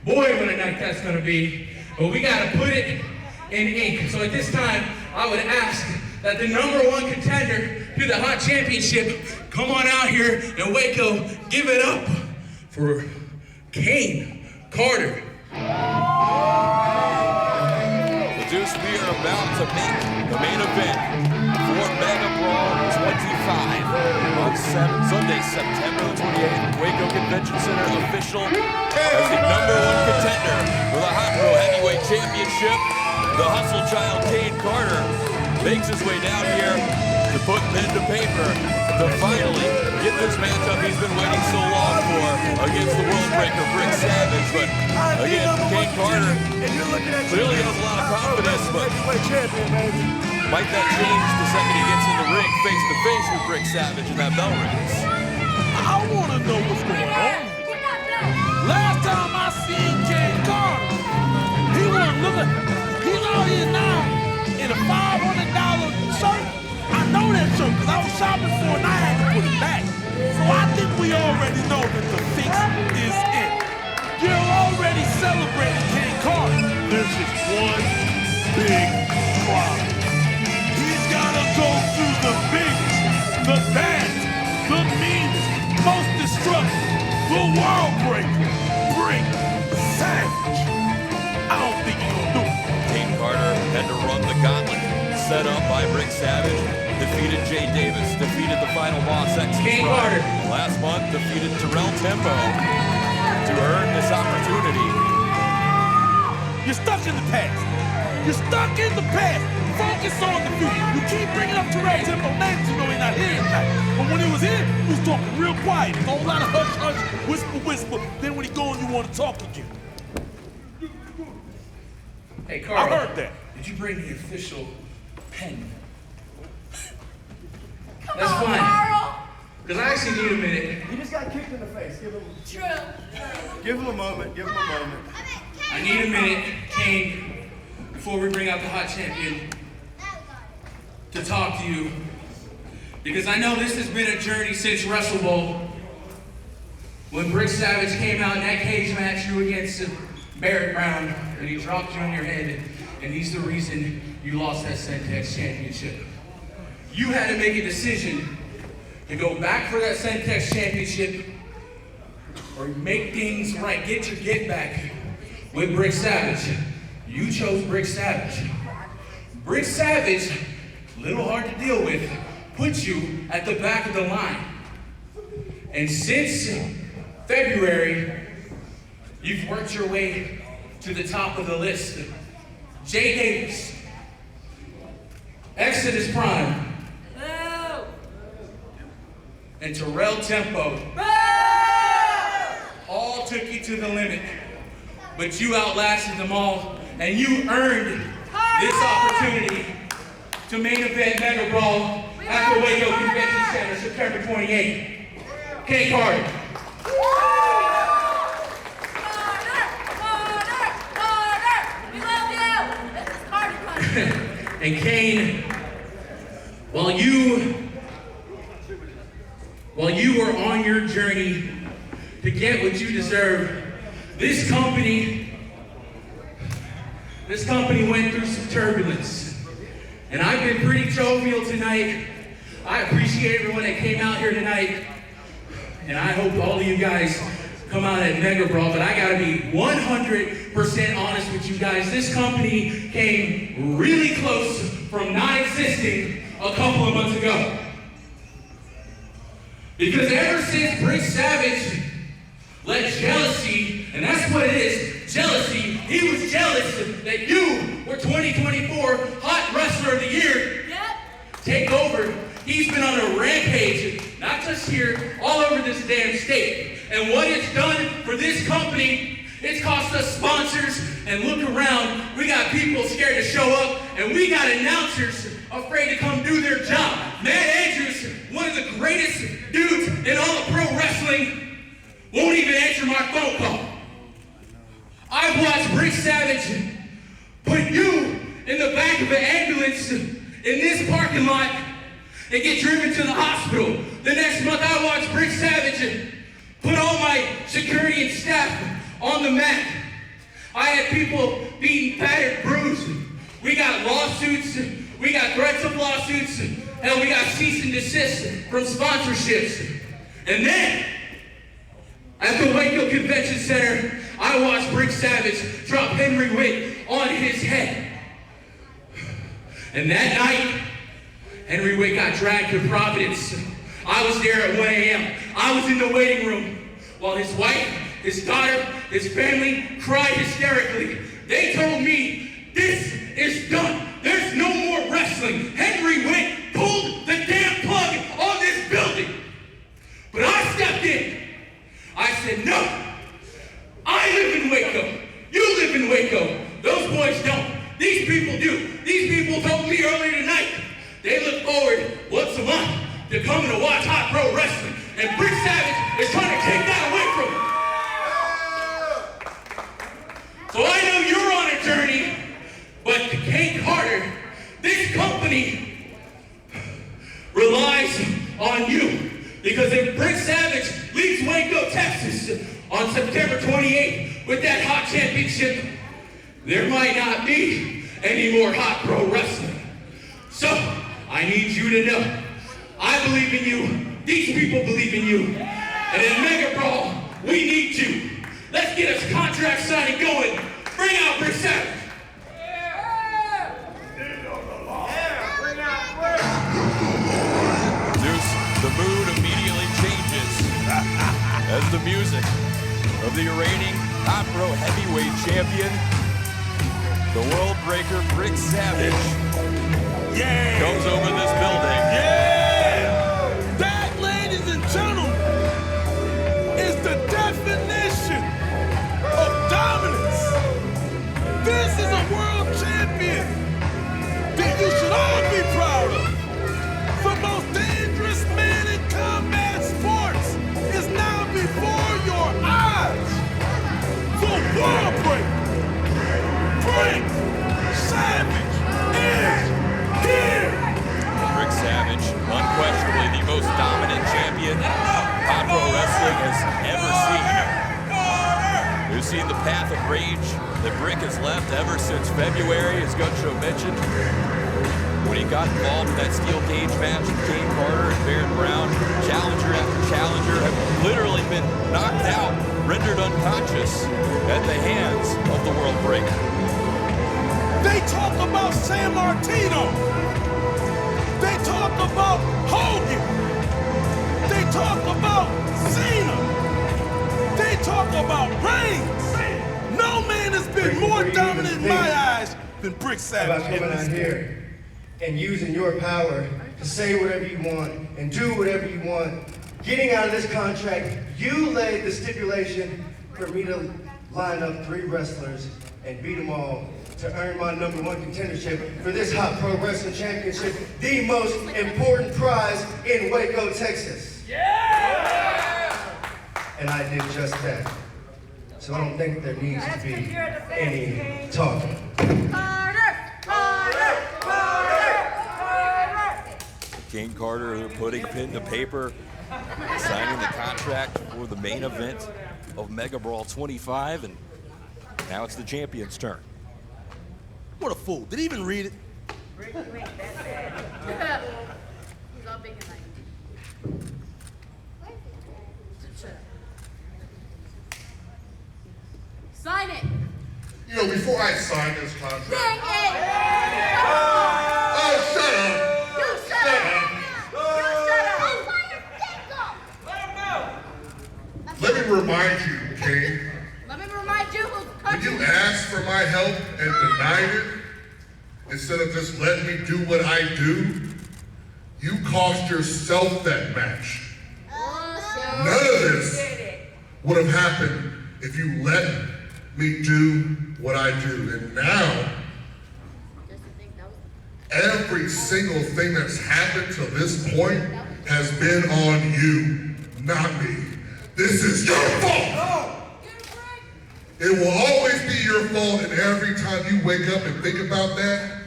Boy, what a night that's gonna be. But we gotta put it in ink. So at this time, I would ask that the #1 contender to the Hot Championship come on out here in Waco, give it up for Caine Carter. The Deuce, we are about to make the main event for MegaBrawl 25 on Sunday, September 28th, Waco Convention Center, official as the #1 contender for the Hot Pro Heavyweight Championship. The hustle child, Caine Carter, makes his way down here to put pen to paper to finally get this matchup he's been waiting so long for against the world breaker Brick Savage. But again, Caine Carter clearly has a lot of confidence, but might that change the second he gets in the ring face to face with Brick Savage and that bell rings? I want to know what's going on. Last time I seen Caine Carter, he wasn't looking. He's out here now in a $500 shirt. I know that shirt because I was shopping for it and I had to put it back. So I think we already know that the fix is in. You're already celebrating Caine Carter. There's just one big problem. He's got to go through the biggest, the baddest, the meanest, most destructive, the world breaker, Brick Savage. I don't think he's going to do it. Caine Carter had to run the gauntlet set up by Brick Savage, defeated Jay Davis, defeated the final boss Caine Carter. Last month defeated Terrell Tempo to earn this opportunity. You're stuck in the past. You're stuck in the past. Focus on the future. You keep bringing up Terrell Tempo names, you know he's not here tonight. But when he was here, he was talking real quiet. A whole lot of hush, hush, whisper, whisper. Then when he gone, you want to talk again. Hey, Carl. I heard that. Did you bring the official pen? Come That's on, fine. Carl. Because I actually need a minute. He just got kicked in the face. Give him a moment. Give him a moment. I need a minute, Caine, before we bring out the Hot Champion, to talk to you. Because I know this has been a journey since Wrestle Bowl. When Brick Savage came out in that cage match, you were against Barrett Brown, and he dropped you on your head, and he's the reason you lost that Centex Championship. You had to make a decision to go back for that Centex Championship or make things right, get your get back with Brick Savage. You chose Brick Savage. Brick Savage, a little hard to deal with, put you at the back of the line. And since February, you've worked your way to the top of the list. Jay Davis, Exodus Prime, No. and Terrell Tempo all took you to the limit, but you outlasted them all, and you earned this opportunity to main event MegaBrawl at the Waco Convention Center, September 28th. Caine Carter. We love you. This is Carter. And Caine, while you were on your journey to get what you deserve, this company went through some turbulence. And I've been pretty jovial tonight. I appreciate everyone that came out here tonight. And I hope all of you guys come out at MegaBrawl, but I gotta be 100% honest with you guys. This company came really close from not existing a couple of months ago. Because ever since Brick Savage let jealousy, and that's what it is, jealousy, he was jealous that you were 2024 Hot Wrestler of the Year. Yep. Take over. He's been on a rampage, not just here, all over this damn state. And what it's done for this company, it's cost us sponsors, and look around, we got people scared to show up, and we got announcers afraid to come do their job. Matt Andrews, one of the greatest dudes in all of pro wrestling, won't even answer my phone call. I've watched Brick Savage put you in the back of an ambulance in this parking lot and get driven to the hospital. The next month I watched Brick Savage put all my security and staff on the mat I had people beaten, battered, bruised. We got lawsuits. We got threats of lawsuits. Hell, we got cease and desist from sponsorships. And then, at the Waco Convention Center, I watched Brick Savage drop Henry Witt on his head. And that night, Henry Witt got dragged to Providence. I was there at 1 a.m. I was in the waiting room while his wife, his daughter, his family cried hysterically. They told me, this is done. There's no more wrestling. Henry Witt pulled the damn plug on this building. But I stepped in. I said, no. I live in Waco. You live in Waco. Those boys don't. These people do. These people told me earlier tonight they look forward once a month to coming to watch hot pro wrestling. And Brick Savage is trying to take that away from them. So I know you're on a journey, but to Caine Carter, this company relies on you. Because if Brick Savage leaves Waco, Texas on September 28th with that hot championship, there might not be any more hot pro wrestling. So, I need you to know, I believe in you, these people believe in you, and in MegaBrawl, we need you. Let's get us contract signing going. Bring out Brick Savage. The mood immediately changes as the music of the reigning Hot Pro Heavyweight Champion, the World Breaker Brick Savage, comes over this building. That, ladies and gentlemen, is the definition of dominance. This is a world champion that you should all be proud of. The most dangerous man in combat sports is now before your eyes. The World Breaker, Brick Savage, is here. Brick Savage, unquestionably the most dominant champion Hot Pro Wrestling has ever seen. We've seen the path of rage that Brick has left ever since February, as Guncho mentioned. When he got involved in that steel cage match with Caine Carter and Baron Brown, challenger after challenger have literally been knocked out, rendered unconscious at the hands of the World Breaker. They talk about San Martino. They talk about Hogan. They talk about Cena. They talk about Reigns. No man has been more dominant in my eyes than Brick Savage. About coming out here and using your power to say whatever you want and do whatever you want. Getting out of this contract, you laid the stipulation for me to line up 3 wrestlers and beat them all to earn my #1 contendership for this Hot Pro Wrestling Championship, the most important prize in Waco, Texas. Yeah! And I did just that. So I don't think there needs to be any talking. Caine Carter putting pen to paper, signing the contract for the main event of MegaBrawl 25, and now it's the champion's turn. What a fool. Did he even read it? He's all big and like. Sign it. You know, before I signed this contract. Dang it! Oh, shut up! You shut up! You shut up! Let me remind you, Caine, Let me remind you who's when country. you asked for my help and denied it, instead of just letting me do what I do, you cost yourself that match. None of this would have happened if you let me do what I do. And now, every single thing that's happened to this point has been on you, not me. This is your fault. It will always be your fault, and every time you wake up and think about that,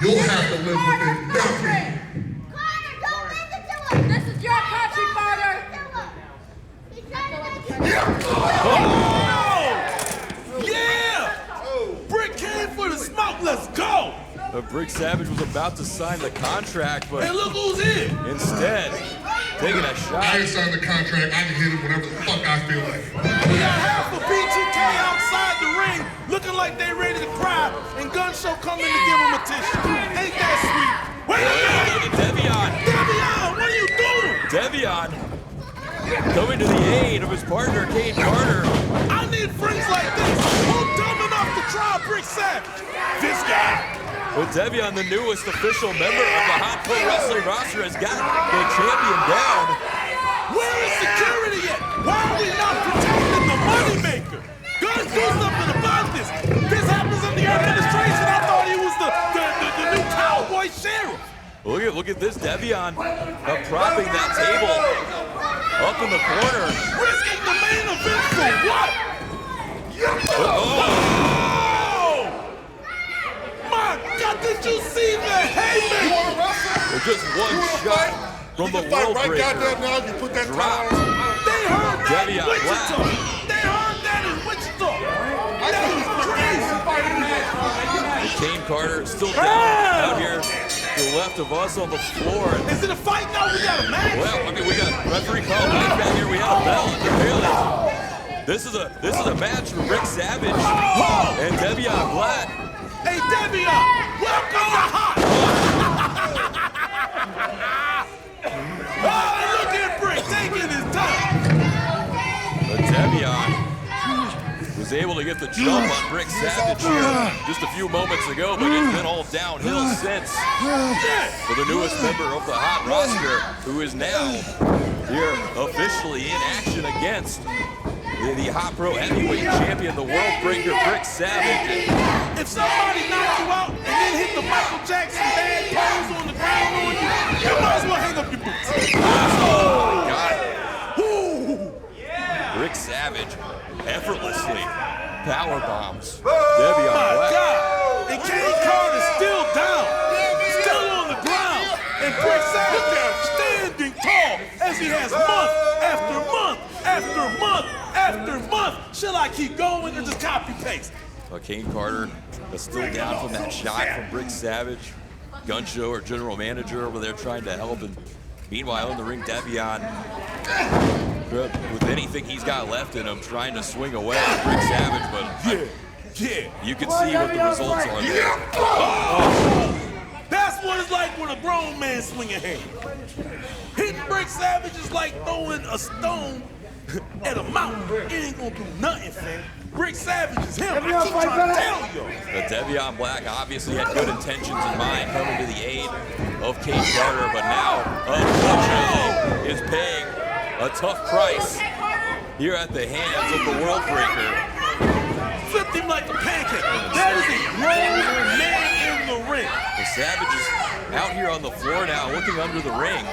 you'll have to live with it, not me. This is your country, Carter. Brick Savage was about to sign the contract, but And look who's in. instead, taking a shot. I ain't signed the contract. I can hit it whenever the fuck I feel like. We got half of B2K outside the ring looking like they ready to cry, and Gun Show coming to give them a tissue. Ain't that sweet? Wait a minute! Look at Devion. Devion, what are you doing? Devion coming to the aid of his partner, Caine Carter. I need friends like this. Who's dumb enough to try Brick Savage? This guy. But Devion, the newest official member of the Hot Pro Wrestling roster, has got the champion down. Where is security at? Why are we not protecting the moneymaker? Guys, do something about this. This happens in the administration. I thought he was the new cowboy sheriff. Look at this, Devion propping that table up in the corner. Risking the main event for what? My God, did you see the haymaker? With just one shot from the world right breaker. goddamn now, you put that Dropped. They heard that in Devion Wichita. Black. They heard that in Wichita. That was crazy. Caine Carter still down out here to the left of us on the floor. Is it a fight now? We got a match. Well, I mean, we got referee Carl Knight back here. We had a bell. Really, this is a match for Rick Savage and Devion Black. Hey, Devion, welcome to Hot. Oh, look at Brick taking his time. But Devion was able to get the jump on Brick Savage here just a few moments ago, but it's been all downhill since for the newest member of the Hot roster, who is now here officially in action against the Hot Pro Heavyweight Champion, the World Breaker, Brick Savage. If somebody knocks you out and then hit the Michael Jackson bad pose on the ground on you, you might as well hang up your boots. Oh, my God. Ooh. Brick Savage effortlessly power bombs Oh Devion my Black. God! And Caine Carter's still down, still on the ground, and Brick Savage standing tall as he has month after month after month after month. Shall I keep going or just copy paste? Caine Carter is still down from that shot from Brick Savage. Gun Show, our general manager, over there trying to help. And meanwhile, in the ring, Devion, with anything he's got left in him, trying to swing away at Brick Savage, but you can see what the results are there. That's what it's like when a grown man swing a hand. Hitting Brick Savage is like throwing a stone at a mountain. It ain't gonna do nothing, fam. Brick Savage is him. I keep trying to tell you. But Devion Black obviously had good intentions in mind, coming to the aid of Caine Carter, but now, unfortunately, is paying a tough price here at the hands of the World Breaker. Flipped him like a pancake. That is a grown man in the ring. The Savage is out here on the floor now, looking under the ring.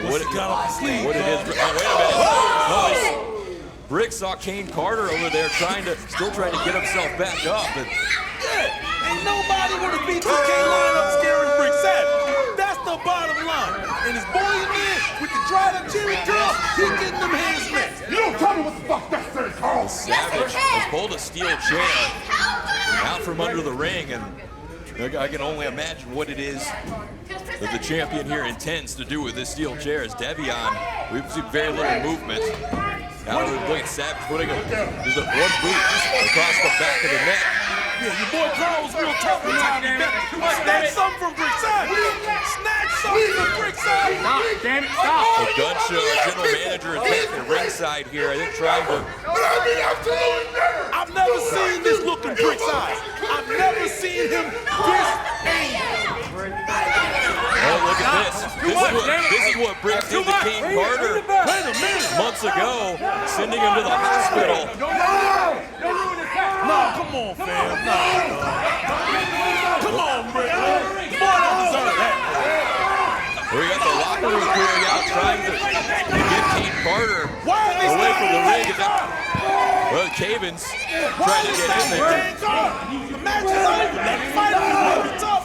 What it is? Oh, wait a minute. Brick saw Caine Carter over there still trying to get himself back up. And ain't nobody with a B2K lineup scaring Brick Savage. That's the bottom line. And his boy in there with the dried up cherry girl, he getting them hands smashed. You don't tell me what the fuck that says, Carl. Savage has pulled a steel chair out from under the ring, and I can only imagine what it is that the champion here intends to do with this steel chair. As Devion, we've seen very little movement. Now we look at Savage putting just one boot across the back of the neck. Yeah, your boy Carl was real tough with Tommy Beck. Snatch something from Brick Savage. Snatch something from Brick Savage. Stop, damn it, stop. The Gun Show, our general manager, is back at ringside here. I think trying to. I've never seen this look in Brick's eyes. I've never seen him this angry. Oh, look at this. This is what Brick did to Caine Carter Wait a minute. months ago, sending him to the hospital. No, come on, fam. No. Come on, Brick. Boy, don't deserve that. We got the locker room clearing out, trying to get Caine Carter away from the ring. Well, Caven's trying to get in there. The match is over. Let him fight him.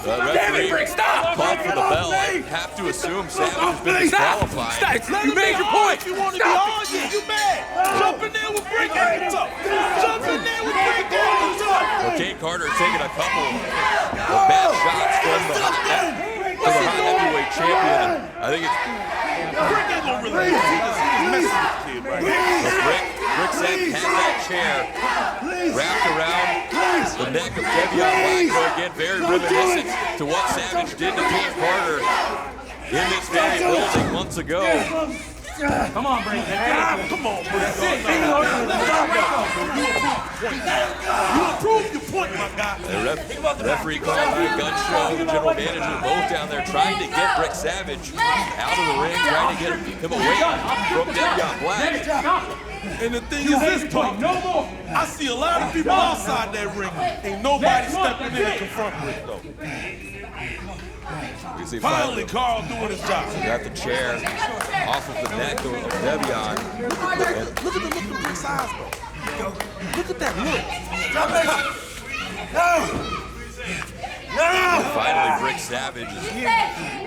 Referee called for the bell. I have to assume Savage has been disqualified. You made your point. If you want to be hard, you bad. Jump in there with Brick on the top. Jump in there with Brick on the top. Well, Caine Carter taking a couple of the hot heavyweight champion. I think it's Brick ain't gonna really he just messes with the kid right now. Brick Savage has that chair wrapped around the neck of Devion Black. So again, very reminiscent to what Savage did to Caine Carter in this very building months ago. Come on, Brick. Come on, Brick. You improved your point, my guy. The referee called by Gun Show, the general manager, both down there trying to get Brick Savage out of the ring, trying to get him away from Devion Black. And the thing is this, Pop, I see a lot of people outside that ring. Ain't nobody stepping in to confront Brick, though. You see Finally, Carl doing his job. got the chair off of the neck of Devion. Look at the look in Brick's eyes, though. Look at that look. Finally, Brick Savage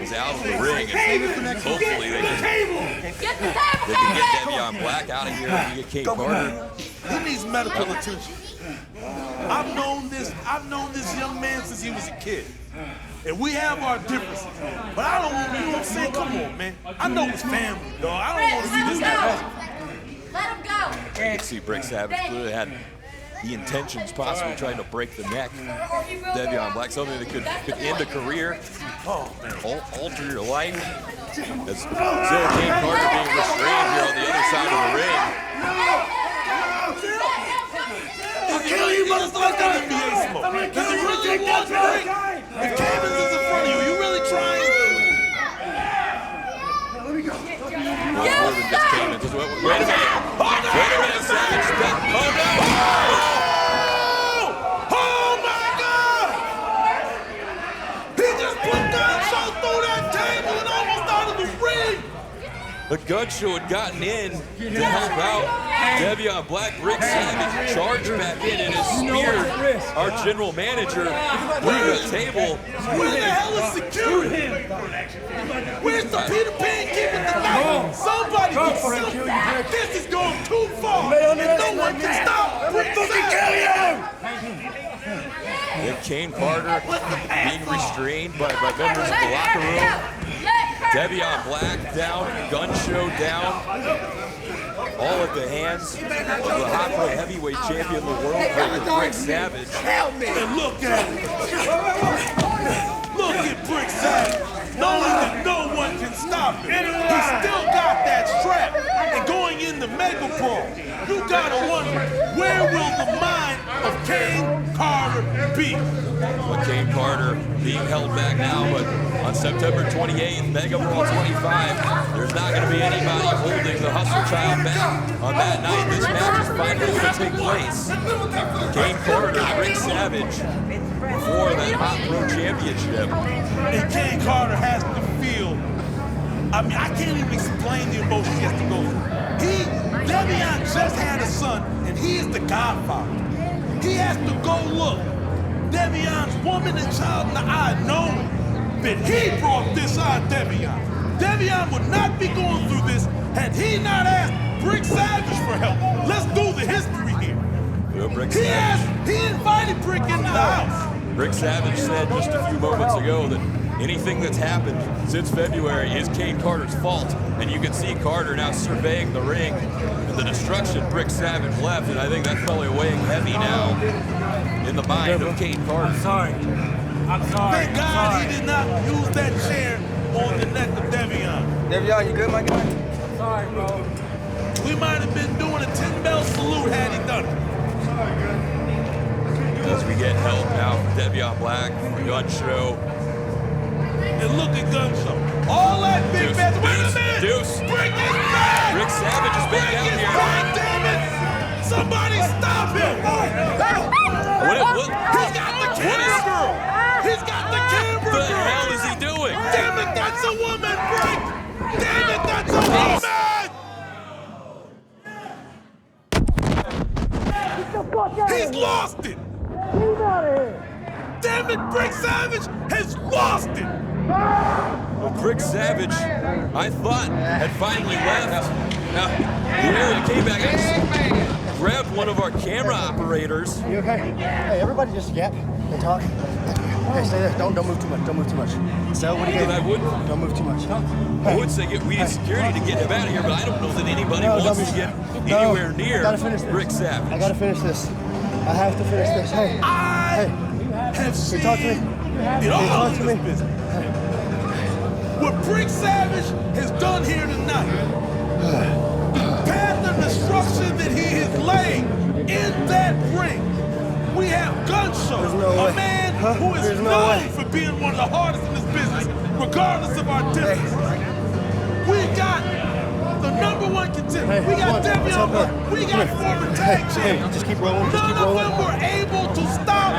is out of the ring, and hopefully they can get Devion Black out of here and get Caine Carter. He needs medical attention. I've known this young man since he was a kid. And we have our differences. But I don't want, you know what I'm saying? Come on, man. I know it's family, dog. I don't want to see this happen. Let him go. You can see Brick Savage clearly had the intentions possibly trying to break the neck of Devion Black, something that could end a career, alter your life. As still Caine Carter being restrained here on the other side of the ring. You must like that NBA smoke. Does he really want to break? If Caine is in front of you, you really trying? More than just Caine. Wait a minute, Savage. Oh no! Oh my God! He just put Gun Show through that table and almost out of the ring. The Gun Show had gotten in to help out Devion Black. Brick Savage charged back in and has speared our general manager through the table. Where the hell is security? Where's the Peter Pan keeping the knife? Somebody do something. This is going too far. And no one can stop Brick Savage. And Caine Carter being restrained by members of the locker room. Devion Black down, Gun Show down. All at the hands of the hot heavyweight champion of the world, Brick Savage. And look at it. Look at Brick Savage. Knowing that no one can stop him. He still got that strap. And going into MegaBrawl, you gotta wonder, where will the mind of Caine Carter be? Well, Caine Carter being held back now, but on September 28th, MegaBrawl 25, there's not going to be anybody holding the Hustle Child back on that night. This match is finally going to take place. Caine Carter, Brick Savage, for that Hot Pro Championship. And Caine Carter has to feel, I mean, I can't even explain the emotions he has to go through. Devion just had a son, and he is the godfather. He has to go look Devion's woman and child in the eye, knowing that he brought this on Devion. Devion would not be going through this had he not asked Brick Savage for help. Let's do the history here. He invited Brick into the house. Brick Savage said just a few moments ago that anything that's happened since February is Caine Carter's fault. And you can see Carter now surveying the ring and the destruction Brick Savage left. And I think that's probably weighing heavy now in the mind of Caine Carter. I'm sorry. Thank God he did not use that chair on the neck of Devion. Devion, you good, my guy? Sorry, bro. We might have been doing a 10-bell salute had he done it. As we get help now from Devion Black, Gun Show. And look at Gun Show. All that big mess. Wait a minute! Deuce. Brick is back! Brick Savage is back out here. Back, damn it! Somebody stop him! He's got the camera! He's got the camera! What the hell is he doing? Damn it, that's a woman, Brick! Damn it, that's a woman! He's lost it! Damn it, Brick Savage has lost it! Well, Brick Savage, I thought, had finally left. Now, the area came back and grabbed one of our camera operators. You okay? Hey, everybody just yap and talk. Hey, stay there. Don't move too much. Don't move too much. Sell what he gave. I wouldn't. Don't move too much. I would say we need security to get him out of here, but I don't know that anybody wants to get anywhere near I gotta finish this. Rick Savage. I gotta finish this. I have to finish this. Hey. I have seen talk to me. it all talk in to this me. business. What Rick Savage has done here tonight, the path of destruction that he has laid in that ring. We have gun show, a man who is known for being one of the hardest in this business, regardless of our differences. We got the #1 contender. We got Devion Burke. We got former tag champions. Just keep rolling. Just keep None of rolling. them were able to stop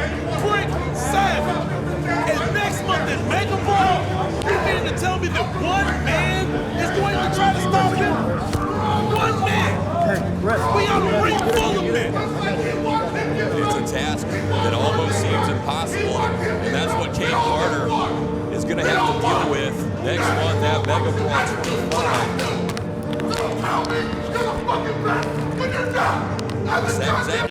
Rick Savage. And next month in MegaBrawl, you mean to tell me that one man is going to try to stop him? One man. We have a ring full of men. It's a task that almost seems impossible, and that's what Caine Carter is going to have to deal with next month at MegaBrawl 25.